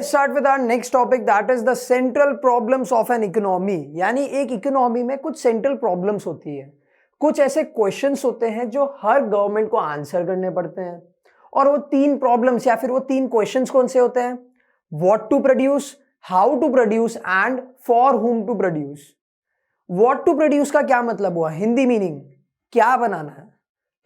Let's start with our next topic, that is the central problems of an economy. यानी एक economy में कुछ central problems होती है, कुछ ऐसे क्वेश्चंस होते हैं जो हर गवर्नमेंट को आंसर करने पड़ते हैं। और वो तीन प्रॉब्लम्स या फिर वो तीन क्वेश्चंस कौन से होते हैं? What to produce, how to produce and for whom to produce. What to produce का क्या मतलब हुआ? हिंदी मीनिंग क्या बनाना है,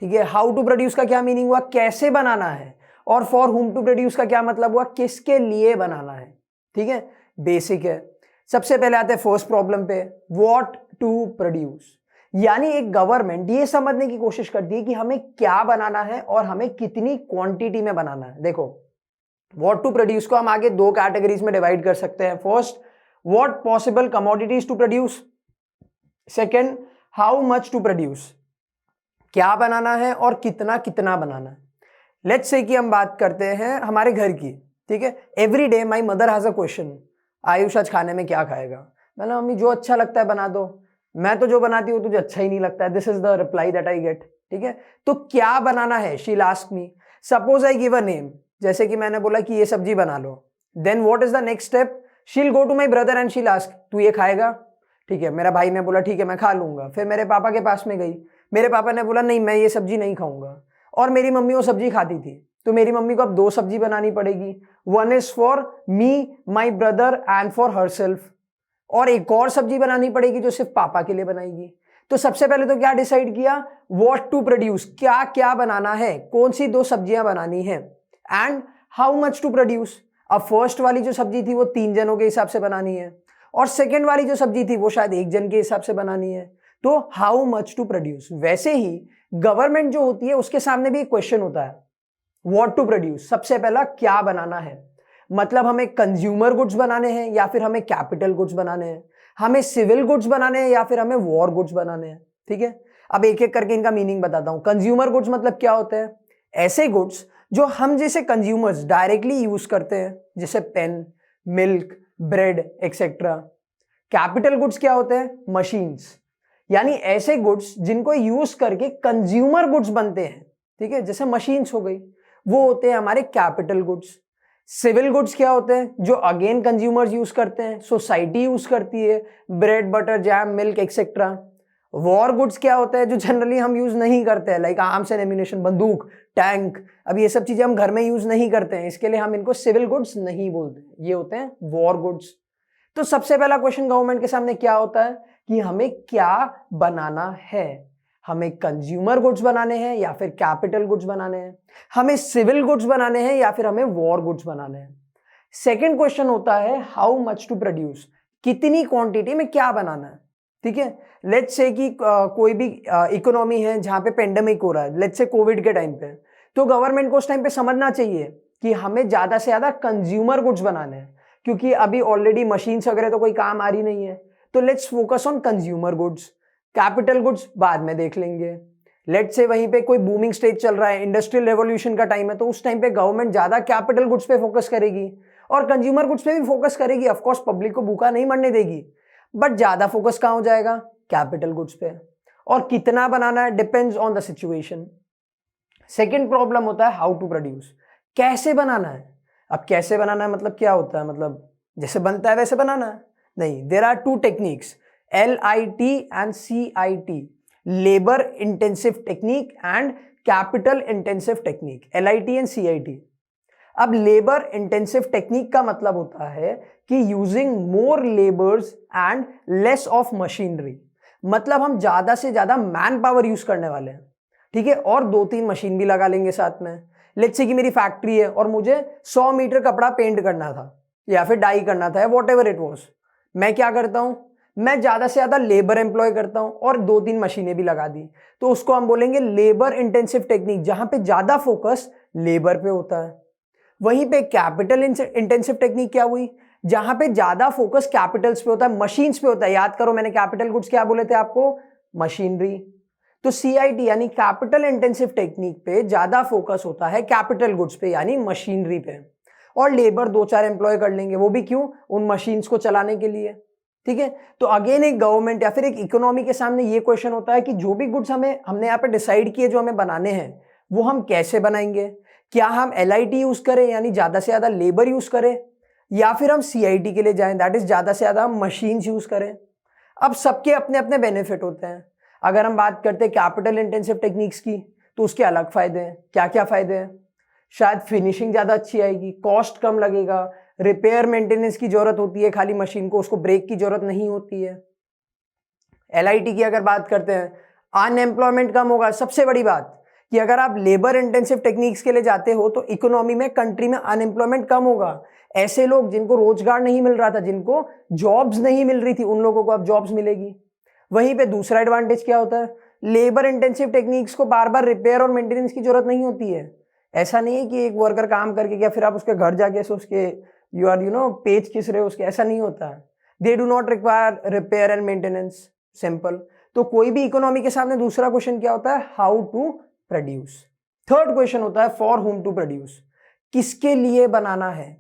ठीक है। हाउ टू प्रोड्यूस का क्या मीनिंग हुआ? कैसे बनाना है। और फॉर हुम टू प्रोड्यूस का क्या मतलब हुआ? किसके लिए बनाना है, ठीक है। बेसिक है। सबसे पहले आते हैं फर्स्ट प्रॉब्लम पे, व्हाट टू प्रोड्यूस। यानी एक गवर्नमेंट ये समझने की कोशिश करती है कि हमें क्या बनाना है और हमें कितनी क्वांटिटी में बनाना है। देखो, व्हाट टू प्रोड्यूस को हम आगे दो कैटेगरीज में डिवाइड कर सकते हैं। First, what possible commodities to produce. Second, how much to produce, क्या बनाना है और कितना कितना बनाना है। लेट्स से कि हम बात करते हैं हमारे घर की, ठीक है। Every day my mother has a question, Ayush आज खाने में क्या खाएगा? मैंने मम्मी जो अच्छा लगता है बना दो, मैं तो जो बनाती हूँ तुझे अच्छा ही नहीं लगता है। This is the reply that I get, ठीक है। तो क्या बनाना है? She will ask me. Suppose I give a name, जैसे कि मैंने बोला कि ये सब्जी बना लो। Then what is the next step? She will go to my brother and she will ask, तू ये खाएगा? ठीक है, मेरा भाई ने बोला ठीक है मैं खा लूंगा। फिर मेरे पापा के पास में गई, मेरे पापा ने बोला नहीं मैं ये सब्जी नहीं खाऊंगा। और मेरी मम्मी वो सब्जी खाती थी, तो मेरी मम्मी को अब दो सब्जी बनानी पड़ेगी। One is for me, my brother and for herself. और एक और सब्जी बनानी पड़ेगी जो सिर्फ पापा के लिए बनाएगी। तो सबसे पहले तो क्या डिसाइड किया? व्हाट टू प्रोड्यूस, क्या क्या बनाना है, कौन सी दो सब्जियां बनानी है। And how much to produce. अब फर्स्ट वाली जो सब्जी थी वो 3 जनों के हिसाब से बनानी है, और सेकेंड वाली जो सब्जी थी वो शायद 1 जन के हिसाब से बनानी है। तो हाउ मच टू प्रोड्यूस। वैसे ही गवर्नमेंट जो होती है उसके सामने भी एक क्वेश्चन होता है, व्हाट टू प्रोड्यूस। सबसे पहला क्या बनाना है, मतलब हमें कंज्यूमर गुड्स बनाने हैं या फिर हमें कैपिटल गुड्स बनाने हैं, हमें सिविल गुड्स बनाने हैं या फिर हमें वॉर गुड्स बनाने हैं, ठीक है। अब एक एक करके इनका मीनिंग बताता हूं। कंज्यूमर गुड्स मतलब क्या होते हैं? ऐसे गुड्स जो हम जैसे कंज्यूमर्स डायरेक्टली यूज करते हैं, जैसे pen, milk, bread etcetera. Capital goods क्या होते हैं? मशीन्स, यानी ऐसे गुड्स जिनको यूज करके कंज्यूमर गुड्स बनते हैं, ठीक है, जैसे मशीन्स हो गई, वो होते हैं हमारे कैपिटल गुड्स। सिविल गुड्स क्या होते हैं? जो अगेन कंज्यूमर्स यूज करते हैं, सोसाइटी यूज करती है, bread, butter, jam, milk etcetera. War goods क्या होता है? जो जनरली हम यूज नहीं करते हैं, लाइक आर्म्स एंड एम्यूनिशन, बंदूक, टैंक। अब ये सब चीजें हम घर में यूज नहीं करते हैं, इसके लिए हम इनको सिविल गुड्स नहीं बोलते, ये होते हैं वॉर गुड्स। तो सबसे पहला क्वेश्चन गवर्नमेंट के सामने क्या होता है कि हमें क्या बनाना है। हमें कंज्यूमर गुड्स बनाने हैं या फिर कैपिटल गुड्स बनाने हैं, हमें सिविल गुड्स बनाने हैं या फिर हमें वॉर गुड्स बनाने हैं। सेकंड क्वेश्चन होता है हाउ मच टू प्रोड्यूस, कितनी क्वांटिटी में क्या बनाना है, ठीक है। लेट्स से कि कोई भी इकोनॉमी है जहां पे पेंडेमिक हो रहा है, लेट्स से कोविड के टाइम पे, तो गवर्नमेंट को उस टाइम पे समझना चाहिए कि हमें ज्यादा से ज्यादा कंज्यूमर गुड्स बनाने हैं, क्योंकि अभी ऑलरेडी मशीन्स वगैरह तो कोई काम आ रही नहीं है। तो let's focus on consumer goods, capital goods बाद में देख लेंगे। लेट्स से वहीं पे कोई बूमिंग स्टेज चल रहा है, इंडस्ट्रियल रेवोल्यूशन का टाइम है, तो उस टाइम पे गवर्नमेंट ज्यादा कैपिटल गुड्स पे फोकस करेगी और कंज्यूमर गुड्स पे भी फोकस करेगी। ऑफ कोर्स पब्लिक को भूखा नहीं मरने देगी, बट ज्यादा फोकस कहां हो जाएगा? कैपिटल गुड्स पे। और कितना बनाना है depends on the situation. Second problem होता है हाउ टू प्रोड्यूस, कैसे बनाना है। अब कैसे बनाना है मतलब क्या होता है? मतलब जैसे बनता है वैसे बनाना है? नहीं, there are 2 techniques, LIT and CIT, labour intensive technique and capital intensive technique, LIT and CIT। अब लेबर इंटेंसिव टेक्निक का मतलब होता है कि using more labours and less of machinery, मतलब हम ज्यादा से ज्यादा मैन पावर यूज करने वाले हैं, ठीक है, और 2-3 मशीन भी लगा लेंगे साथ में। लेट्स से कि मेरी फैक्ट्री है और मुझे 100 मीटर कपड़ा पेंट करना था या फिर डाई करना था, वॉट एवर इट वॉज। मैं क्या करता हूं? मैं ज्यादा से ज्यादा लेबर एम्प्लॉय करता हूं और 2-3 मशीनें भी लगा दी, तो उसको हम बोलेंगे लेबर इंटेंसिव टेक्निक, जहां पे ज्यादा फोकस लेबर पे होता है। वहीं पे कैपिटल इंटेंसिव टेक्निक क्या हुई? जहां पे ज्यादा फोकस कैपिटल्स पे होता है, मशीन्स पे होता है। याद करो मैंने कैपिटल गुड्स क्या बोले थे आपको? मशीनरी। तो CIT यानी कैपिटल इंटेंसिव टेक्निक पे ज्यादा फोकस होता है कैपिटल गुड्स पे यानी मशीनरी पे, और लेबर 2-4 एम्प्लॉय कर लेंगे, वो भी क्यों? उन मशीन्स को चलाने के लिए, ठीक है। तो अगेन एक गवर्नमेंट या फिर एक इकोनॉमी के सामने ये क्वेश्चन होता है कि जो भी गुड्स हमने यहाँ पे डिसाइड किए जो हमें बनाने हैं, वो हम कैसे बनाएंगे। क्या हम LIT यूज करें यानी ज्यादा से ज्यादा लेबर यूज करें, या फिर हम CIT के लिए जाएं, दैट इज ज़्यादा से ज़्यादा हम मशीन यूज़ करें। अब सबके अपने अपने बेनिफिट होते हैं। अगर हम बात करते हैं कैपिटल इंटेंसिव टेक्निक्स की, तो उसके अलग फायदे हैं। क्या क्या फायदे हैं? शायद फिनिशिंग ज़्यादा अच्छी आएगी, कॉस्ट कम लगेगा, रिपेयर मेंटेनेंस की जरूरत होती है खाली मशीन को, उसको ब्रेक की जरूरत नहीं होती है। LIT की अगर बात करते हैं, अनएम्प्लॉयमेंट कम होगा। सबसे बड़ी बात कि अगर आप लेबर इंटेंसिव टेक्निक्स के लिए जाते हो तो इकोनॉमी में, कंट्री में अनएम्प्लॉयमेंट कम होगा। ऐसे लोग जिनको रोजगार नहीं मिल रहा था, जिनको जॉब्स नहीं मिल रही थी, उन लोगों को अब जॉब्स मिलेगी। वहीं पे दूसरा एडवांटेज क्या होता है? लेबर इंटेंसिव टेक्निक्स को बार बार रिपेयर और मेंटेनेंस की जरूरत नहीं होती है। ऐसा नहीं है कि एक वर्कर काम करके गया फिर आप उसके घर जाके उसके यू आर पेज खींच रहे हो उसके, ऐसा नहीं होता है। They do not require repair and maintenance, simple. तो कोई भी इकोनॉमी के सामने दूसरा क्वेश्चन क्या होता है? How to produce. Third question होता है फॉर हुम टू प्रोड्यूस, किसके लिए बनाना है?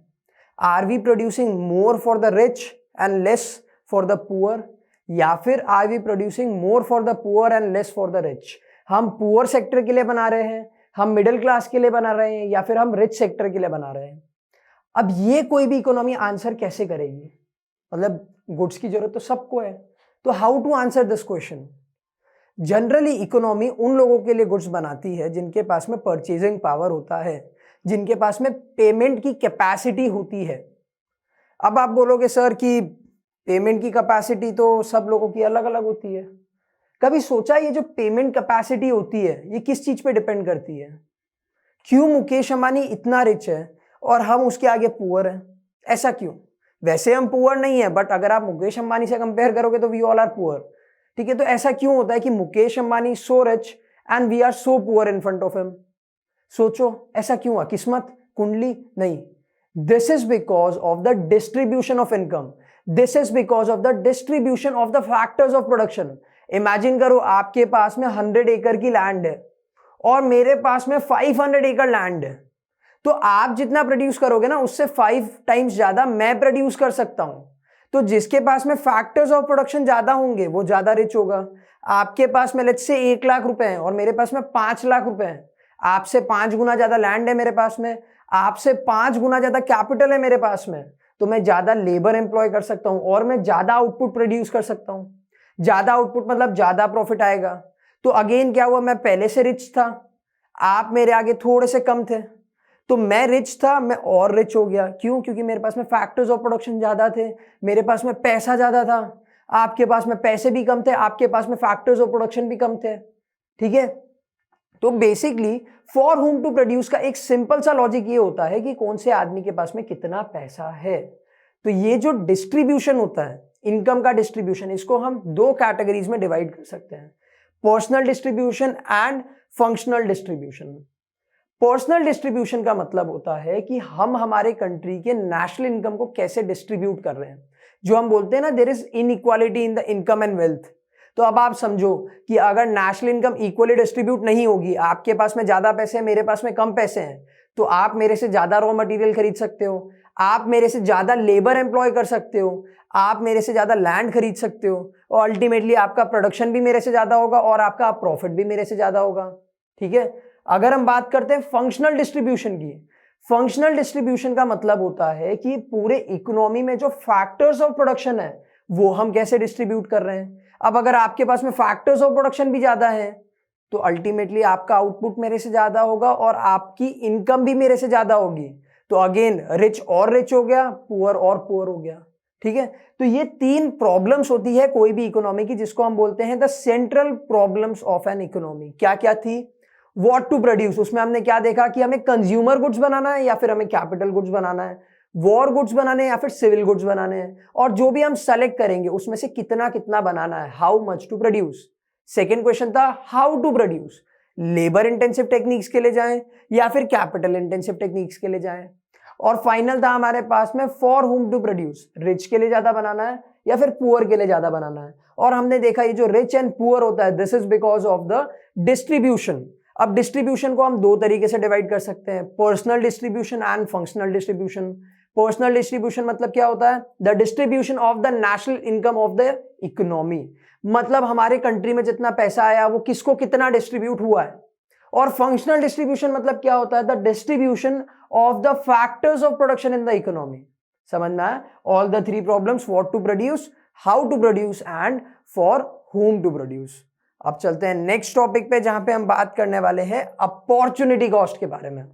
Are we producing more for the rich and less for the poor, या फिर are we producing more for the poor and less for the rich? हम poor sector के लिए बना रहे हैं, हम मिडिल क्लास के लिए बना रहे हैं, या फिर हम रिच सेक्टर के लिए बना रहे हैं? अब ये कोई भी इकोनॉमी आंसर कैसे करेगी? मतलब गुड्स की जरूरत तो सबको है, तो how to answer this question? Generally economy उन लोगों के लिए गुड्स बनाती है जिनके पास में परचेजिंग पावर होता है, जिनके पास में पेमेंट की कैपेसिटी होती है। अब आप बोलोगे सर कि पेमेंट की कैपेसिटी तो सब लोगों की अलग अलग होती है। कभी सोचा ये जो पेमेंट कैपेसिटी होती है ये किस चीज पे डिपेंड करती है? क्यों मुकेश अंबानी इतना रिच है और हम उसके आगे पुअर हैं? ऐसा क्यों? वैसे हम पुअर नहीं है, बट अगर आप मुकेश अंबानी से कंपेयर करोगे तो वी ऑल आर पुअर। ठीक है, तो ऐसा क्यों होता है कि Mukesh Ambani so rich and we are so poor in front of him? सोचो ऐसा क्यों हुआ? किस्मत, कुंडली? नहीं, this is because of the distribution of income, this is because of the distribution of the factors of production. Imagine करो आपके पास में 100 एकड़ की लैंड है और मेरे पास में 500 एकड़ लैंड है, तो आप जितना प्रोड्यूस करोगे ना उससे 5 टाइम्स ज्यादा मैं प्रोड्यूस कर सकता हूं। तो जिसके पास में फैक्टर्स ऑफ प्रोडक्शन ज्यादा होंगे वो ज्यादा रिच होगा। आपके पास में लेट्स से 1 लाख रुपए हैं और मेरे पास में 5 लाख रुपए हैं। आपसे 5 गुना ज्यादा लैंड है मेरे पास में, आपसे 5 गुना ज्यादा कैपिटल है मेरे पास में, तो मैं ज्यादा लेबर एम्प्लॉय कर सकता हूं और मैं ज्यादा आउटपुट प्रोड्यूस कर सकता हूं। ज्यादा आउटपुट मतलब ज्यादा प्रॉफिट आएगा। तो अगेन क्या हुआ? मैं पहले से रिच था, आप मेरे आगे थोड़े से कम थे, तो मैं रिच था, मैं और रिच हो गया। क्यों? क्योंकि मेरे पास में फैक्टर्स ऑफ प्रोडक्शन ज्यादा थे, मेरे पास में पैसा ज्यादा था। आपके पास में पैसे भी कम थे, आपके पास में फैक्टर्स ऑफ प्रोडक्शन भी कम थे। ठीक है, तो basically for whom to produce का एक सिंपल सा लॉजिक ये होता है कि कौन से आदमी के पास में कितना पैसा है। तो ये जो डिस्ट्रीब्यूशन होता है, इनकम का डिस्ट्रीब्यूशन, इसको हम 2 कैटेगरीज में डिवाइड कर सकते हैं, personal distribution and functional distribution. Personal distribution का मतलब होता है कि हम हमारे कंट्री के नेशनल इनकम को कैसे डिस्ट्रीब्यूट कर रहे हैं, जो हम बोलते हैं ना there is inequality in the income and wealth. तो अब आप समझो कि अगर नेशनल इनकम इक्वली डिस्ट्रीब्यूट नहीं होगी, आपके पास में ज्यादा पैसे हैं, मेरे पास में कम पैसे हैं, तो आप मेरे से ज्यादा रॉ मटेरियल खरीद सकते हो, आप मेरे से ज्यादा लेबर एम्प्लॉय कर सकते हो, आप मेरे से ज्यादा लैंड खरीद सकते हो, और अल्टीमेटली आपका प्रोडक्शन भी मेरे से ज्यादा होगा और आपका प्रॉफिट भी मेरे से ज्यादा होगा। ठीक है, अगर हम बात करते हैं फंक्शनल डिस्ट्रीब्यूशन की, फंक्शनल डिस्ट्रीब्यूशन का मतलब होता है कि पूरे इकोनॉमी में जो फैक्टर्स ऑफ प्रोडक्शन है वो हम कैसे डिस्ट्रीब्यूट कर रहे हैं। अब अगर आपके पास में फैक्टर्स ऑफ प्रोडक्शन भी ज्यादा है तो अल्टीमेटली आपका आउटपुट मेरे से ज्यादा होगा और आपकी इनकम भी मेरे से ज्यादा होगी। तो अगेन रिच और रिच हो गया, पुअर और पुअर हो गया। ठीक है, तो ये 3 प्रॉब्लम्स होती है कोई भी इकोनॉमी की, जिसको हम बोलते हैं the central problems of an economy. क्या क्या थी? व्हाट टू प्रोड्यूस, उसमें हमने क्या देखा कि हमें कंज्यूमर गुड्स बनाना है या फिर हमें कैपिटल गुड्स बनाना है, वॉर गुड्स बनाने हैं या फिर सिविल गुड्स बनाने हैं, और जो भी हम सेलेक्ट करेंगे उसमें से कितना कितना बनाना है, how much to produce. Second question था how to produce, labour intensive techniques के लिए जाएं या फिर कैपिटल इंटेंसिव टेक्निक्स के लिए जाएं। और फाइनल था हमारे पास में for whom to produce, rich के लिए ज्यादा बनाना है या फिर पुअर के लिए ज्यादा बनाना है। और हमने देखा ये जो रिच एंड पुअर होता है this is because of the distribution. अब डिस्ट्रीब्यूशन को हम 2 तरीके से डिवाइड कर सकते हैं, personal distribution and functional distribution. Personal distribution मतलब क्या होता है? The distribution of the national income of the economy, मतलब हमारे कंट्री में जितना पैसा आया वो किसको कितना डिस्ट्रीब्यूट हुआ है। और फंक्शनल डिस्ट्रीब्यूशन मतलब क्या होता है? The distribution of the factors of production in the economy. समझ में आया? All the 3 problems, what to produce, how to produce and for whom to produce. अब चलते हैं नेक्स्ट टॉपिक पे, जहां पे हम बात करने वाले हैं अपॉर्चुनिटी कॉस्ट के बारे में।